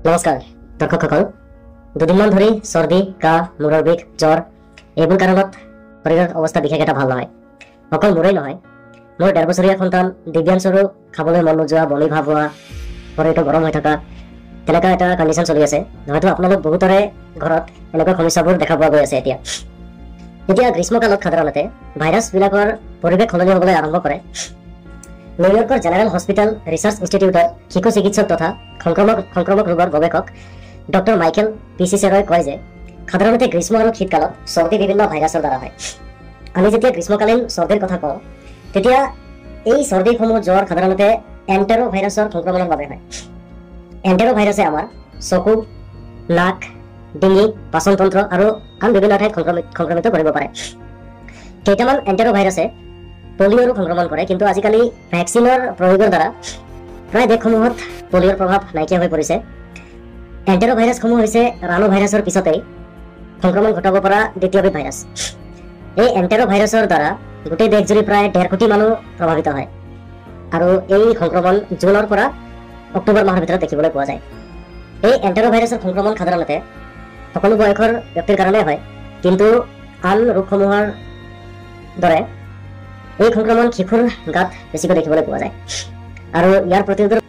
নমস্কাৰ দৰ্শকসকল, দুদিনমান ধৰি চৰ্দি, কাহ, মূৰৰ বিষ, জ্বৰ এইবোৰ কাৰণত শৰীৰৰ অৱস্থা বিশেষ এটা ভাল নহয়। অকল মোৰেই নহয়, মোৰ ১.৫ বছৰীয়া সন্তান দিব্যাংশৰো খাবলৈ মন নোযোৱা, বমি ভাৱ হোৱা, শৰীৰটো গৰম হৈ থকা তেনেকুৱা এটা কণ্ডিশ্যন চলি আছে। হয়তো আপোনালোক বহুতৰে ঘৰত এনেকুৱা সমস্যাবোৰ দেখা পোৱা গৈ আছে। এতিয়া গ্ৰীষ্মকালত সাধাৰণতে ভাইৰাছবিলাকৰ পৰিৱেশ সলনি হ'বলৈ আৰম্ভ কৰে। নিউয়ৰ্কৰ জেনেৰেল হস্পিটেল ৰিচাৰ্চ ইনষ্টিটিউটৰ শিশু চিকিৎসক তথা সংক্ৰমক ৰোগৰ গৱেষক ডক্টৰ মাইকেল পিচিচেৰই কয় যে সাধাৰণতে গ্ৰীষ্ম আৰু শীতকালত চৰ্দি বিভিন্ন ভাইৰাছৰ দ্বাৰা হয়। আমি যেতিয়া গ্ৰীষ্মকালীন চৰ্দিৰ কথা কওঁ, তেতিয়া এই চৰ্দিসমূহ জ্বৰ সাধাৰণতে এণ্টেৰো ভাইৰাছৰ সংক্ৰমণৰ বাবে হয়। এণ্টেৰো ভাইৰাছে আমাৰ চকু, নাক, ডিঙি, পাচনতন্ত্ৰ আৰু আন বিভিন্ন ঠাইত সংক্ৰমিত কৰিব পাৰে। কেইটামান এণ্টেৰো ভাইৰাছে পলিঅ'ৰো সংক্ৰমণ কৰে, কিন্তু আজিকালি ভেকচিনৰ প্ৰয়োগৰ দ্বাৰা প্ৰায় দেশসমূহত পলিঅ'ৰ প্ৰভাৱ নাইকিয়া হৈ পৰিছে। এণ্টেৰো ভাইৰাছসমূহ হৈছে ৰাণু ভাইৰাছৰ পিছতেই সংক্ৰমণ ঘটাব পৰা দ্বিতীয়বিধ ভাইৰাছ। এই এণ্টেৰো ভাইৰাছৰ দ্বাৰা গোটেই দেশজুৰি প্ৰায় ১.৫ কোটি মানুহ প্ৰভাৱিত হয়, আৰু এই সংক্ৰমণ জুনৰ পৰা অক্টোবৰ মাহৰ ভিতৰত দেখিবলৈ পোৱা যায়। এই এণ্টেৰো ভাইৰাছৰ সংক্ৰমণ সাধাৰণতে সকলো বয়সৰ ব্যক্তিৰ কাৰণে হয়, কিন্তু আন ৰোগসমূহৰ দৰে এই সংক্ৰমণ শিশুৰ গাত বেছিকৈ দেখিবলৈ পোৱা যায়, আৰু ইয়াৰ প্ৰতিৰোধৰ